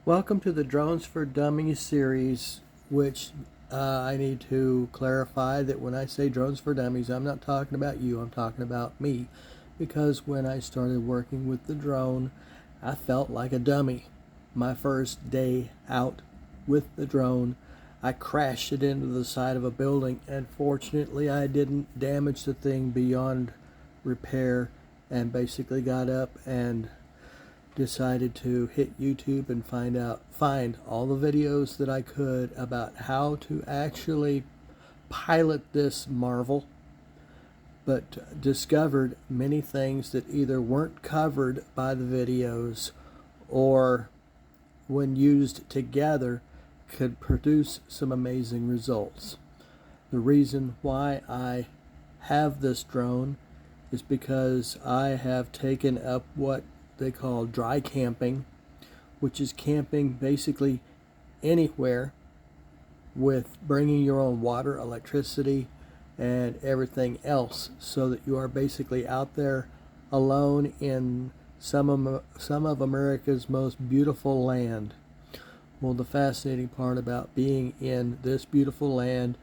Welcome to the Drones for Dummies series, which I need to clarify that when I say Drones for Dummies, I'm not talking about you, I'm talking about me. Because when I started working with the drone, I felt like a dummy. My first day out with the drone, I crashed it into the side of a building, and fortunately I didn't damage the thing beyond repair, and basically got up and decided to hit YouTube and find all the videos that I could about how to actually pilot this marvel, but discovered many things that either weren't covered by the videos or when used together could produce some amazing results. The reason why I have this drone is because I have taken up what they call dry camping, which is camping basically anywhere with bringing your own water, electricity, and everything else, so that you are basically out there alone in some of America's most beautiful land. Well, the fascinating part about being in this beautiful land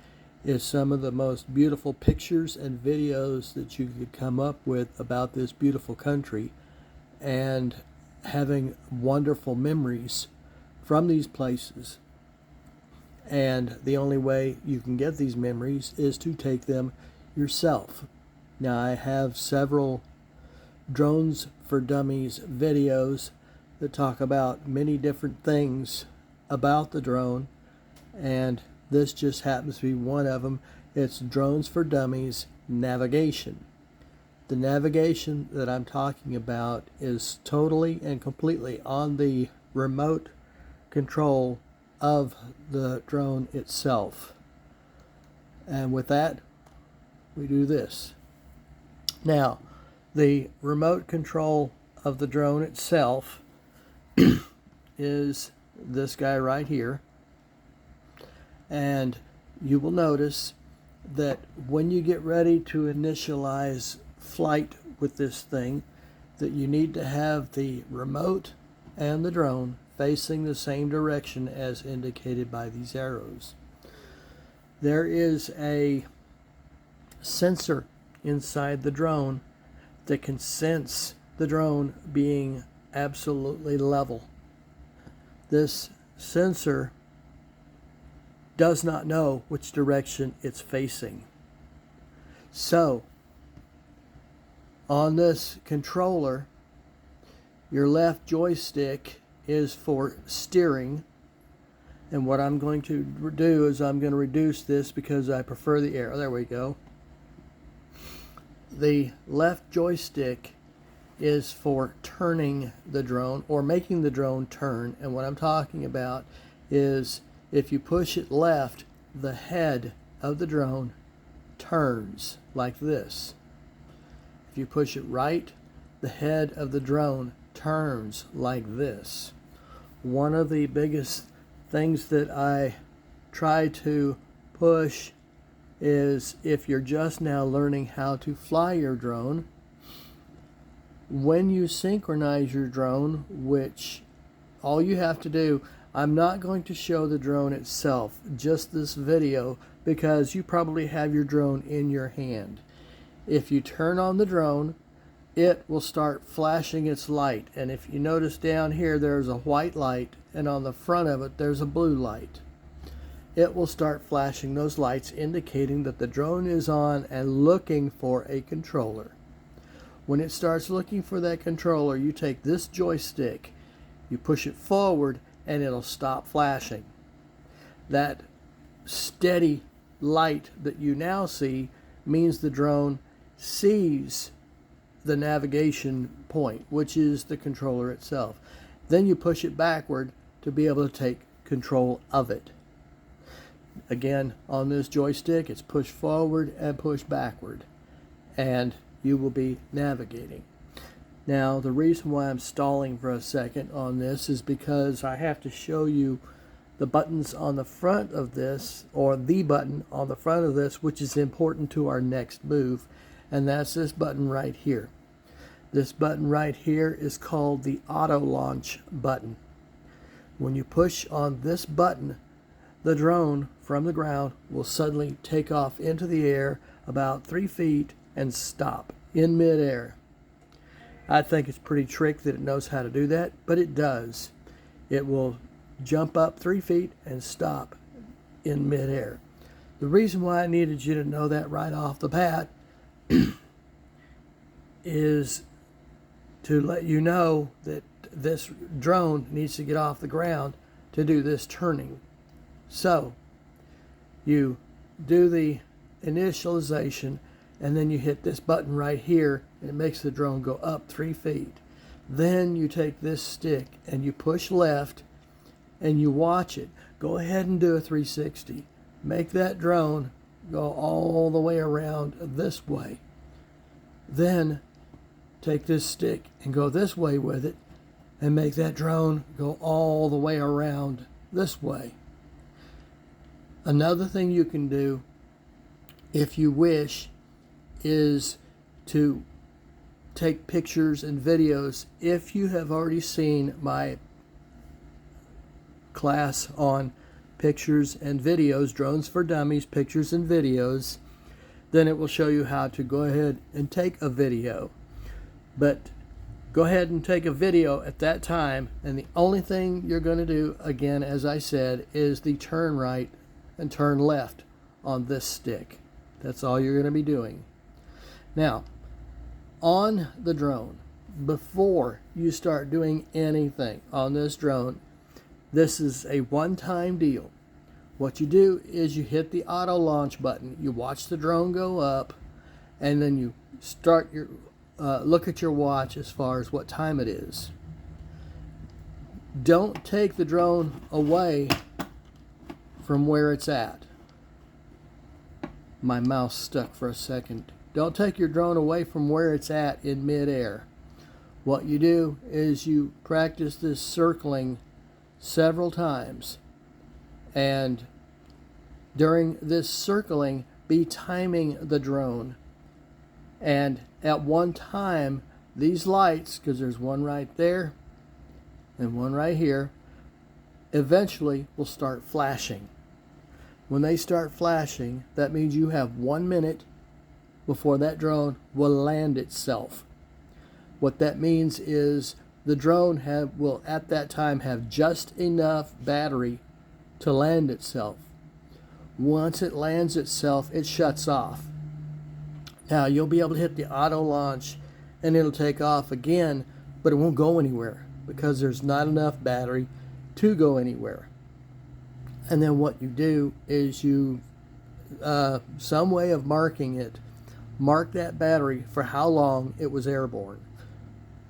is some of the most beautiful pictures and videos that you could come up with about this beautiful country, and having wonderful memories from these places. And the only way you can get these memories is to take them yourself. Now, I have several Drones for Dummies videos that talk about many different things about the drone, and this just happens to be one of them. It's Drones for Dummies Navigation. The navigation that I'm talking about is totally and completely on the remote control of the drone itself. And with that, we do this. Now, the remote control of the drone itself is this guy right here. And you will notice that when you get ready to initialize flight with this thing, that you need to have the remote and the drone facing the same direction as indicated by these arrows. There is a sensor inside the drone that can sense the drone being absolutely level. This sensor does not know which direction it's facing. So on this controller, your left joystick is for steering, and what I'm going to do is I'm going to reduce this because I prefer the arrow. There we go. The left joystick is for turning the drone or making the drone turn, and what I'm talking about is if you push it left, the head of the drone turns like this. If you push it right, the head of the drone turns like this. One of the biggest things that I try to push is, if you're just now learning how to fly your drone, when you synchronize your drone, which all you have to do, I'm not going to show the drone itself, just this video, because you probably have your drone in your hand. If you turn on the drone, it will start flashing its light, and if you notice down here there's a white light, and on the front of it there's a blue light. It will start flashing those lights, indicating that the drone is on and looking for a controller. When it starts looking for that controller, you take this joystick, you push it forward, and it'll stop flashing. That steady light that you now see means the drone sees the navigation point, which is the controller itself. Then you push it backward to be able to take control of it. Again, on this joystick, it's push forward and push backward, and you will be navigating. Now, the reason why I'm stalling for a second on this is because I have to show you the buttons on the front of this, or the button on the front of this, which is important to our next move, and that's this button right here. This button right here is called the auto launch button. When you push on this button, the drone from the ground will suddenly take off into the air about 3 feet and stop in midair. I think it's pretty trick that it knows how to do that, but it does. It will jump up 3 feet and stop in midair. The reason why I needed you to know that right off the bat is to let you know that this drone needs to get off the ground to do this turning. So you do the initialization, and then you hit this button right here, and it makes the drone go up 3 feet. Then you take this stick and you push left and you watch it. Go ahead and do a 360. Make that drone go all the way around this way. Then take this stick and go this way with it and make that drone go all the way around this way. Another thing you can do, if you wish, is to take pictures and videos. If you have already seen my class on pictures and videos, Drones for Dummies, pictures and videos, then it will show you how to go ahead and take a video. But go ahead and take a video at that time, and the only thing you're going to do, again, as I said, is the turn right and turn left on this stick. That's all you're going to be doing. Now, on the drone, before you start doing anything on this drone, this is a one-time deal. What you do is you hit the auto launch button, you watch the drone go up, and then you start your look at your watch as far as what time it is. Don't take the drone away from where it's at. My mouse stuck for a second. Don't take your drone away from where it's at in midair. What you do is you practice this circling several times, and during this circling, be timing the drone. And at one time, these lights, because there's one right there and one right here, eventually will start flashing. When they start flashing, that means you have 1 minute before that drone will land itself. What that means is the drone will at that time have just enough battery to land itself. Once it lands itself, it shuts off. Now you'll be able to hit the auto launch and it'll take off again, but it won't go anywhere because there's not enough battery to go anywhere. And then what you do is you, some way of marking it, mark that battery for how long it was airborne.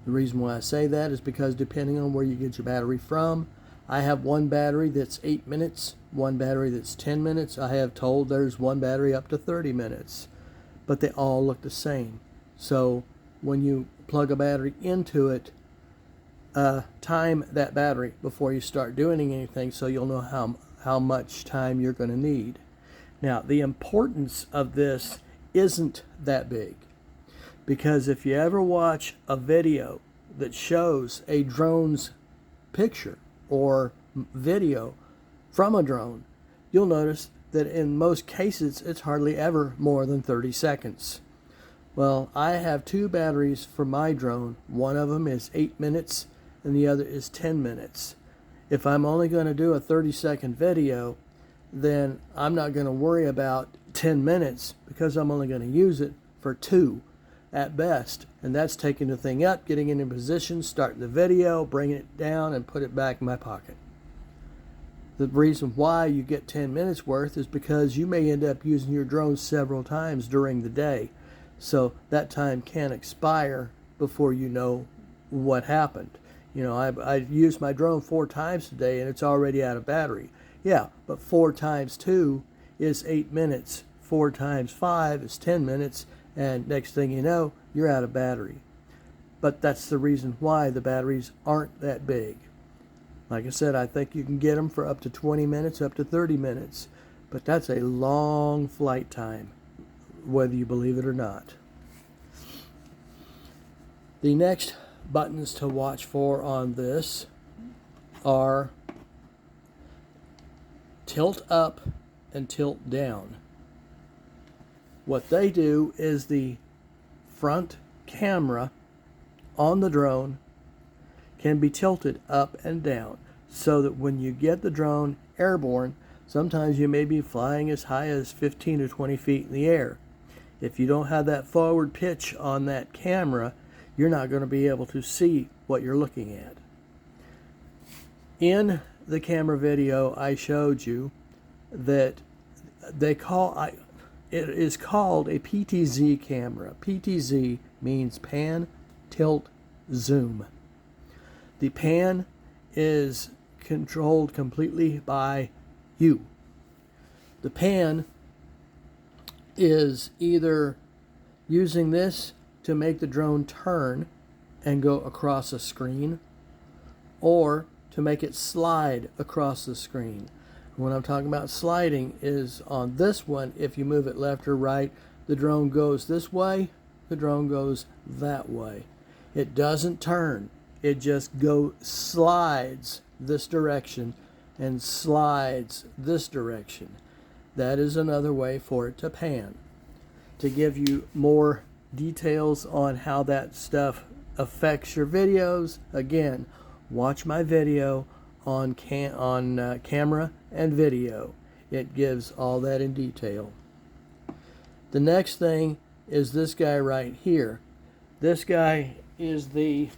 The reason why I say that is because depending on where you get your battery from, I have one battery that's 8 minutes, one battery that's 10 minutes. I have told there's one battery up to 30 minutes, but they all look the same. So when you plug a battery into it, time that battery before you start doing anything so you'll know how much time you're going to need. Now, the importance of this isn't that big, because if you ever watch a video that shows a drone's picture or video from a drone, you'll notice that in most cases it's hardly ever more than 30 seconds. Well, I have two batteries for my drone. One of them is 8 minutes and the other is 10 minutes. If I'm only going to do a 30-second video, then I'm not going to worry about 10 minutes because I'm only going to use it for 2 at best. And that's taking the thing up, getting it in position, starting the video, bringing it down, and put it back in my pocket. The reason why you get 10 minutes worth is because you may end up using your drone several times during the day. So that time can expire before you know what happened. You know, I used my drone 4 times today and it's already out of battery. Yeah, but 4 times 2 is 8 minutes. 4 times 5 is 10 minutes. And next thing you know, you're out of battery. But that's the reason why the batteries aren't that big. Like I said, I think you can get them for up to 20 minutes, up to 30 minutes. But that's a long flight time, whether you believe it or not. The next buttons to watch for on this are tilt up and tilt down. What they do is the front camera on the drone can be tilted up and down so that when you get the drone airborne, sometimes you may be flying as high as 15 or 20 feet in the air. If you don't have that forward pitch on that camera, you're not going to be able to see what you're looking at. In the camera video I showed you that it is called a PTZ camera. PTZ means pan, tilt, zoom. The pan is controlled completely by you. The pan is either using this to make the drone turn and go across a screen, or to make it slide across the screen. When I'm talking about sliding is on this one, if you move it left or right, the drone goes this way, the drone goes that way. It doesn't turn, it just slides this direction and slides this direction. That is another way for it to pan. To give you more details on how that stuff affects your videos, again, watch my video on camera and video. It gives all that in detail. The next thing is this guy right here. This guy is the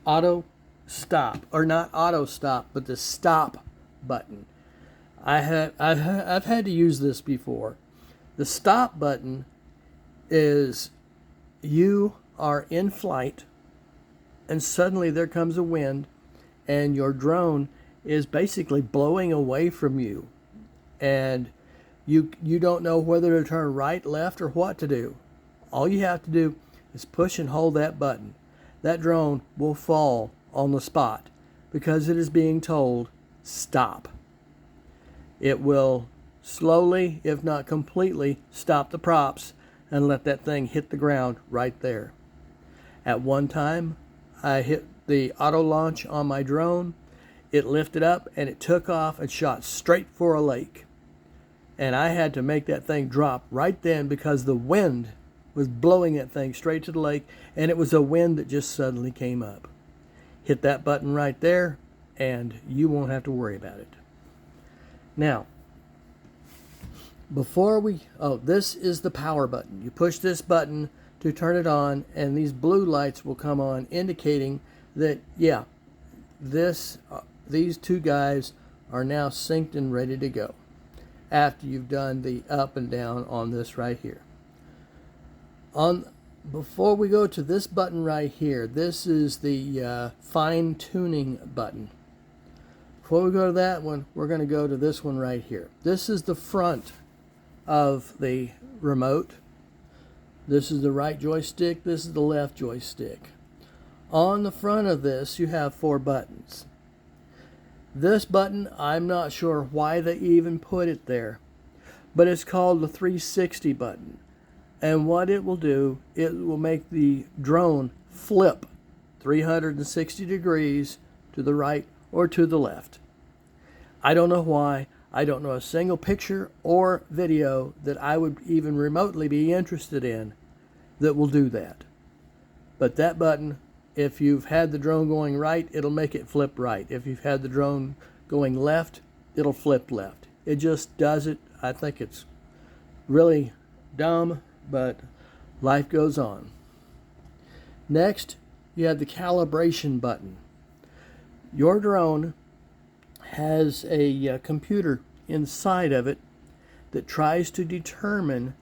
auto stop, or not auto stop, but the stop button. I've had to use this before. The stop button is you are in flight and suddenly there comes a wind and your drone is basically blowing away from you, and you don't know whether to turn right, left, or what to do. All you have to do is push and hold that button. That drone will fall on the spot because it is being told stop. It will slowly, if not completely, stop the props and let that thing hit the ground right there. At one time, I hit the auto launch on my drone. It lifted up and it took off and shot straight for a lake. And I had to make that thing drop right then because the wind was blowing that thing straight to the lake, and it was a wind that just suddenly came up. Hit that button right there and you won't have to worry about it. Now, this is the power button. You push this button to turn it on, and these blue lights will come on indicating that, yeah, these two guys are now synced and ready to go after you've done the up and down on this right here. Before we go to this button right here, this is the fine-tuning button. Before we go to that one, we're going to go to this one right here. This is the front of the remote. This is the right joystick. This is the left joystick. On the front of this, you have 4 buttons. This button, I'm not sure why they even put it there, but it's called the 360 button. And what it will do, it will make the drone flip 360 degrees to the right or to the left. I don't know why. I don't know a single picture or video that I would even remotely be interested in that will do that. But that button, if you've had the drone going right, it'll make it flip right. If you've had the drone going left, it'll flip left. It just does it. I think it's really dumb, but life goes on. Next, you have the calibration button. Your drone has a computer inside of it that tries to determine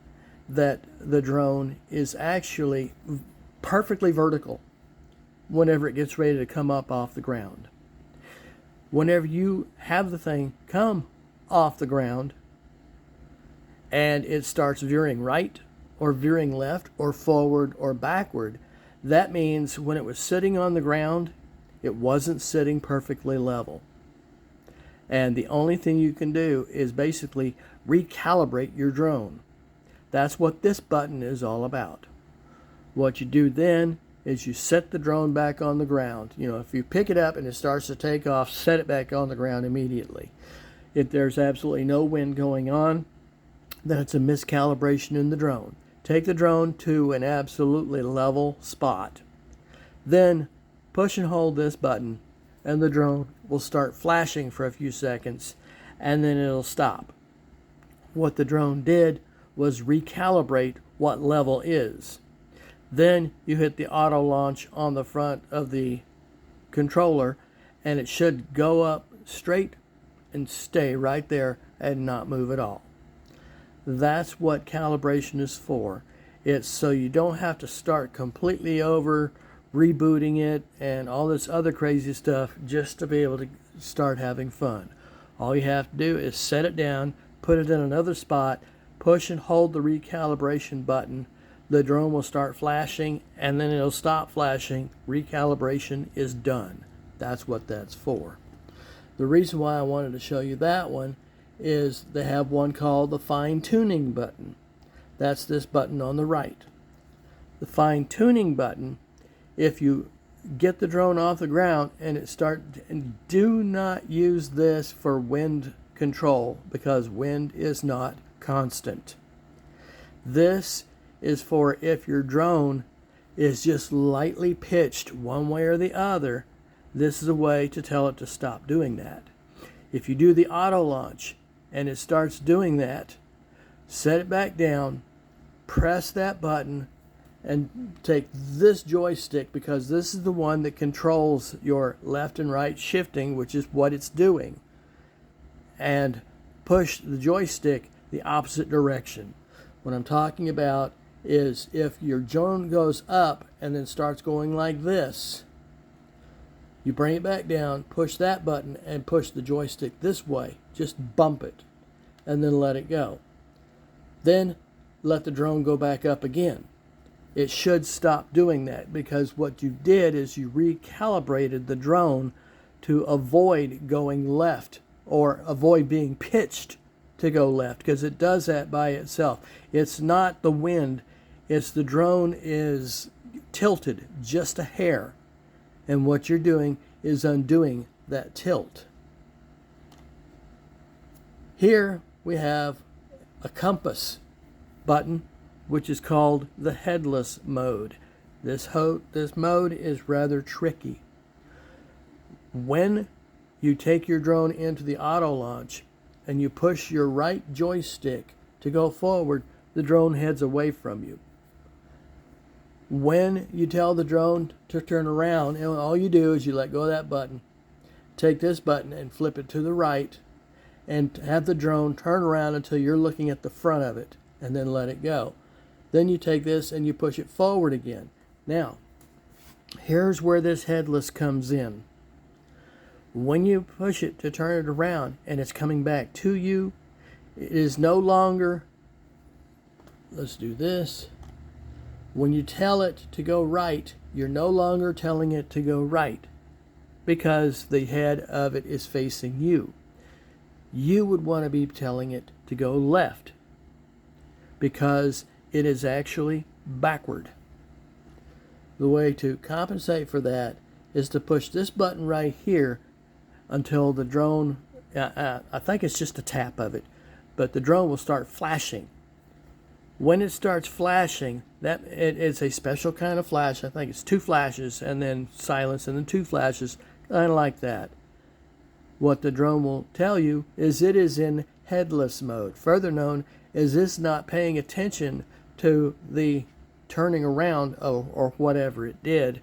that the drone is actually perfectly vertical whenever it gets ready to come up off the ground. Whenever you have the thing come off the ground and it starts veering right or veering left or forward or backward, that means when it was sitting on the ground, it wasn't sitting perfectly level. And the only thing you can do is basically recalibrate your drone. That's what this button is all about. What you do then is you set the drone back on the ground. You know, if you pick it up and it starts to take off, set it back on the ground immediately. If there's absolutely no wind going on, then it's a miscalibration in the drone. Take the drone to an absolutely level spot. Then push and hold this button, and the drone will start flashing for a few seconds, and then it'll stop. What the drone did was recalibrate what level is. Then you hit the auto launch on the front of the controller, and it should go up straight and stay right there and not move at all. That's what calibration is for. It's so you don't have to start completely over, rebooting it and all this other crazy stuff just to be able to start having fun. All you have to do is set it down, put it in another spot, push and hold the recalibration button. The drone will start flashing, and then it'll stop flashing. Recalibration is done. That's what that's for. The reason why I wanted to show you that one is they have one called the fine-tuning button. That's this button on the right. The fine-tuning button, if you get the drone off the ground and do not use this for wind control, because wind is not constant. This is for if your drone is just lightly pitched one way or the other. This is a way to tell it to stop doing that. If you do the auto launch and it starts doing that, set it back down, press that button, and take this joystick, because this is the one that controls your left and right shifting, which is what it's doing, and push the joystick the opposite direction. What I'm talking about is if your drone goes up and then starts going like this, you bring it back down, push that button, and push the joystick this way. Just bump it, and then let it go. Then let the drone go back up again. It should stop doing that, because what you did is you recalibrated the drone to avoid going left, or avoid being pitched to go left, because it does that by itself. It's not the wind, it's the drone is tilted just a hair, and what you're doing is undoing that tilt. Here we have a compass button, which is called the headless mode. This mode is rather tricky. When you take your drone into the auto launch and you push your right joystick to go forward, the drone heads away from you. When you tell the drone to turn around, and all you do is you let go of that button, take this button and flip it to the right, and have the drone turn around until you're looking at the front of it, and then let it go. Then you take this and you push it forward again. Now, here's where this headless comes in. When you push it to turn it around and it's coming back to you, it is no longer, let's do this. When you tell it to go right, you're no longer telling it to go right, because the head of it is facing you. You would want to be telling it to go left, because it is actually backward. The way to compensate for that is to push this button right here until the drone, I think it's just a tap of it, but the drone will start flashing. When it starts flashing, it's a special kind of flash. I think it's 2 flashes and then silence and then 2 flashes, kind of like that. What the drone will tell you is it is in headless mode, further known as it's not paying attention to the turning around or whatever it did,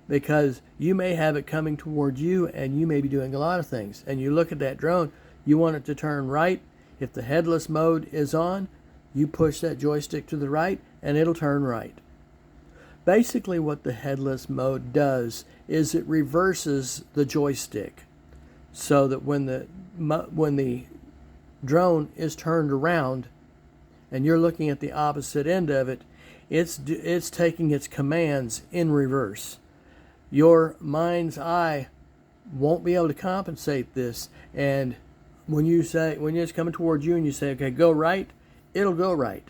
because you may have it coming towards you and you may be doing a lot of things. And you look at that drone, you want it to turn right. If the headless mode is on, you push that joystick to the right and it'll turn right. Basically what the headless mode does is it reverses the joystick, so that when the drone is turned around and you're looking at the opposite end of it, it's taking its commands in reverse. Your mind's eye won't be able to compensate this, and when it's coming towards you and you say, okay, go right, it'll go right,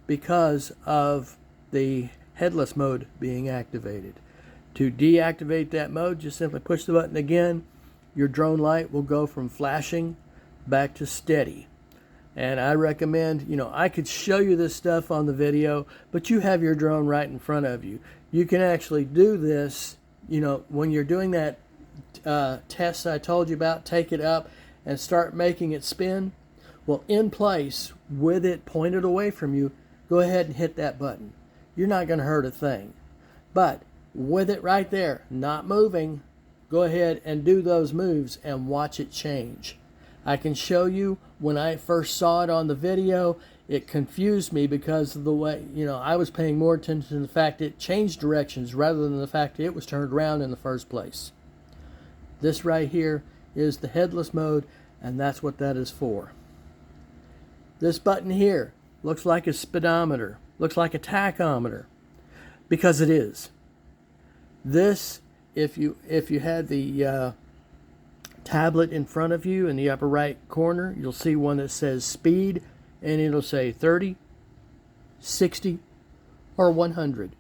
because of the headless mode being activated. To deactivate that mode, just simply push the button again. Your drone light will go from flashing back to steady. And I recommend, I could show you this stuff on the video, but you have your drone right in front of you. You can actually do this, when you're doing that test I told you about, take it up and start making it spin. Well, in place, with it pointed away from you, go ahead and hit that button. You're not going to hurt a thing. But with it right there, not moving, go ahead and do those moves and watch it change. I can show you when I first saw it on the video, it confused me because of the way, I was paying more attention to the fact it changed directions rather than the fact it was turned around in the first place. This right here is the headless mode, and that's what that is for. This button here looks like a speedometer, looks like a tachometer, because it is. This, if you had the tablet in front of you in the upper right corner, you'll see one that says speed, and it'll say 30, 60, or 100.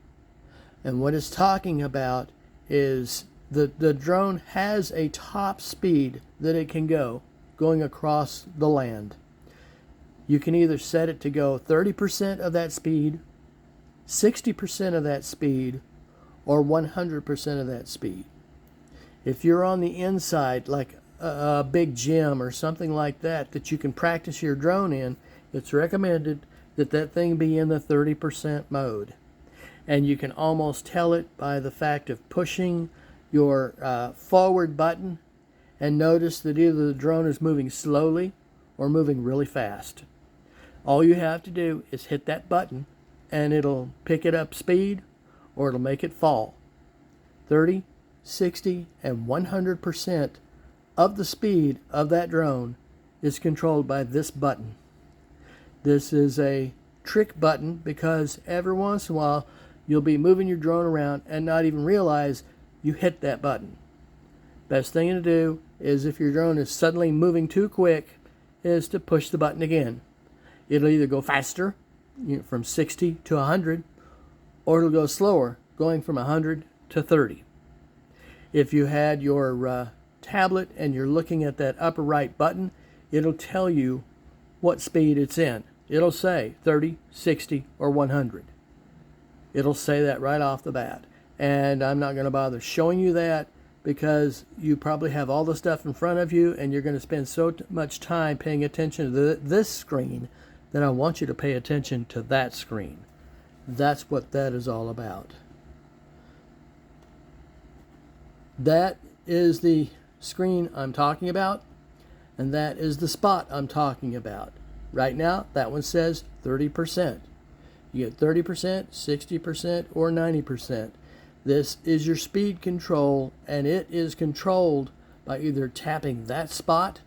And what it's talking about is the drone has a top speed that it can go going across the land. You can either set it to go 30% of that speed, 60% of that speed, or 100% of that speed. If you're on the inside, like a big gym or something like that, that you can practice your drone in, it's recommended that that thing be in the 30% mode. And you can almost tell it by the fact of pushing your forward button, and notice that either the drone is moving slowly or moving really fast. All you have to do is hit that button and it'll pick it up speed or it'll make it fall. 30, 60, and 100% of the speed of that drone is controlled by this button. This is a trick button because every once in a while you'll be moving your drone around and not even realize you hit that button. Best thing to do is, if your drone is suddenly moving too quick, is to push the button again. It'll either go faster, from 60 to 100, or it'll go slower, going from 100 to 30. If you had your tablet and you're looking at that upper right button, it'll tell you what speed it's in. It'll say 30, 60, or 100. It'll say that right off the bat. And I'm not going to bother showing you that because you probably have all the stuff in front of you and you're going to spend so much time paying attention to this screen that I want you to pay attention to that screen. That's what that is all about. That is the screen I'm talking about, and that is the spot I'm talking about. Right now, that one says 30%. You get 30%, 60%, or 90%. This is your speed control, and it is controlled by either tapping that spot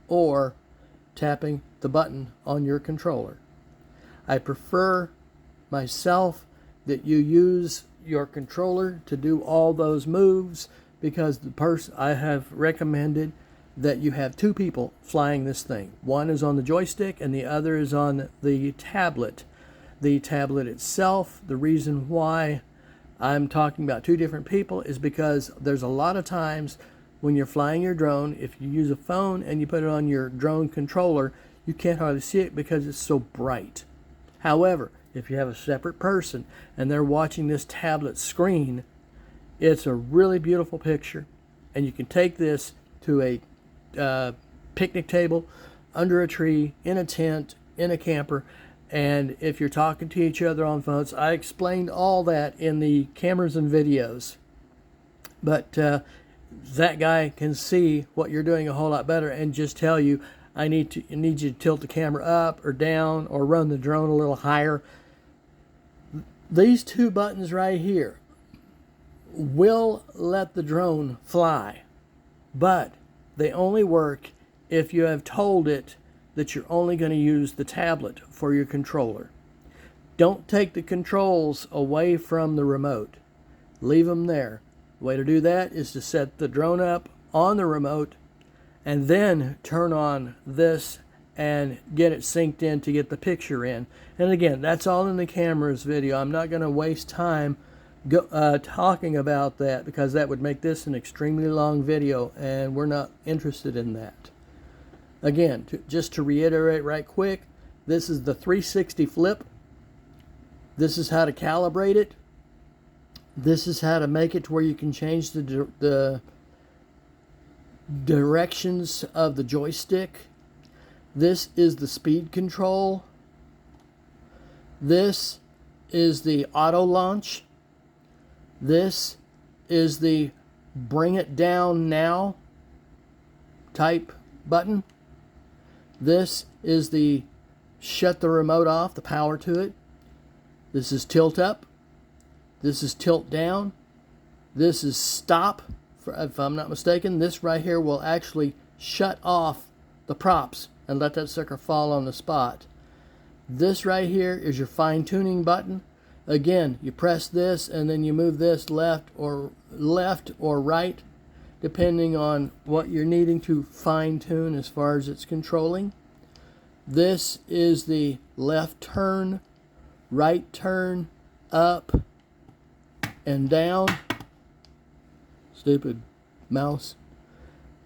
or tapping the button on your controller. I prefer myself that you use your controller to do all those moves, because I have recommended that you have two people flying this thing. One is on the joystick and the other is on the tablet. The tablet itself, the reason why I'm talking about two different people is because there's a lot of times when you're flying your drone, if you use a phone and you put it on your drone controller, you can't hardly see it because it's so bright. However, if you have a separate person and they're watching this tablet screen, it's a really beautiful picture, and you can take this to a picnic table, under a tree, in a tent, in a camper, and if you're talking to each other on phones. I explained all that in the cameras and videos, but that guy can see what you're doing a whole lot better and just tell you, I need you to tilt the camera up or down or run the drone a little higher. These two buttons right here will let the drone fly, but they only work if you have told it that you're only going to use the tablet for your controller. Don't take the controls away from the remote. Leave them there. The way to do that is to set the drone up on the remote and then turn on this and get it synced in to get the picture in. And again, that's all in the camera's video. I'm not going to waste time talking about that, because that would make this an extremely long video, and we're not interested in that. Again, just to reiterate right quick, this is the 360 flip. This is how to calibrate it. This is how to make it to where you can change the directions of the joystick. This is the speed control. This is the auto launch. This is the bring it down now type button. This is the shut the remote off, the power to it. This is tilt up. This is tilt down. This is stop. If I'm not mistaken, this right here will actually shut off the props and let that sucker fall on the spot. This right here is your fine-tuning button. Again, you press this and then you move this left or right, depending on what you're needing to fine-tune as far as it's controlling. This is the left turn, right turn, up and down. Stupid mouse.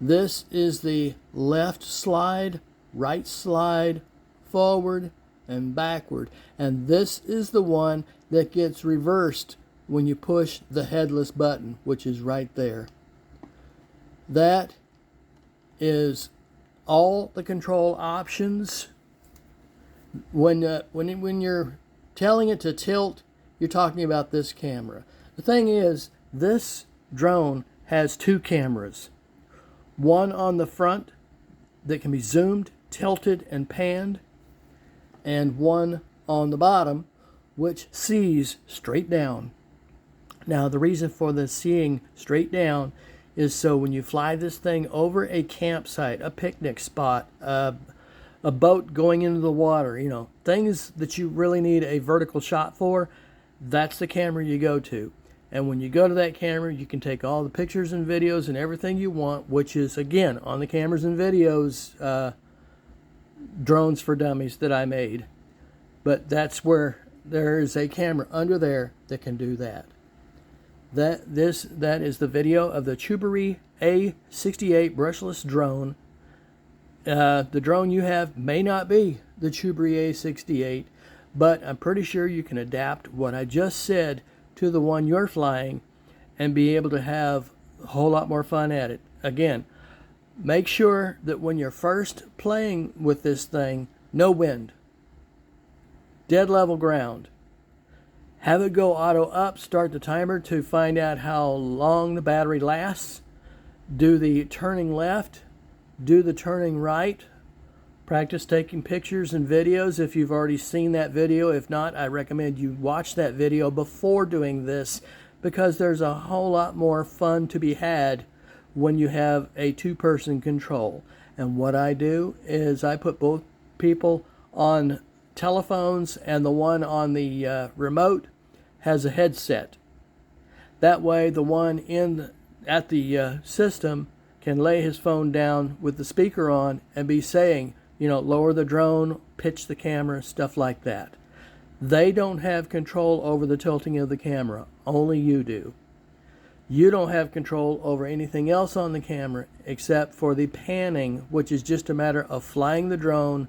This is the left slide, right slide, forward and backward. And this is the one that gets reversed when you push the headless button, which is right there. That is all the control options. When you're telling it to tilt, you're talking about this camera. The thing is, this drone has two cameras. One on the front that can be zoomed, tilted, and panned, and one on the bottom which sees straight down. Now, the reason for the seeing straight down is so when you fly this thing over a campsite, a picnic spot, a boat going into the water, you know, things that you really need a vertical shot for, that's the camera you go to. And when you go to that camera, you can take all the pictures and videos and everything you want, which is, again, on the cameras and videos, drones for dummies that I made. But that's where there is a camera under there that can do that. That is the video of the Chubory A68 brushless drone. The drone you have may not be the Chubory A68, but I'm pretty sure you can adapt what I just said to the one you're flying and be able to have a whole lot more fun at it. Again, make sure that when you're first playing with this thing, no wind, dead level ground. Have it go auto up, start the timer to find out how long the battery lasts. Do the turning left, do the turning right. Practice taking pictures and videos if you've already seen that video. If not, I recommend you watch that video before doing this, because there's a whole lot more fun to be had when you have a two-person control. And what I do is I put both people on telephones, and the one on the remote has a headset. That way the one at the system can lay his phone down with the speaker on and be saying, you know, lower the drone, pitch the camera, stuff like that. They don't have control over the tilting of the camera. Only you do. You don't have control over anything else on the camera except for the panning, which is just a matter of flying the drone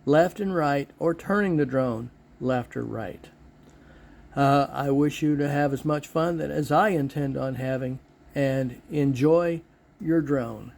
left and right, or turning the drone left or right. I wish you to have as much fun as I intend on having, and enjoy your drone.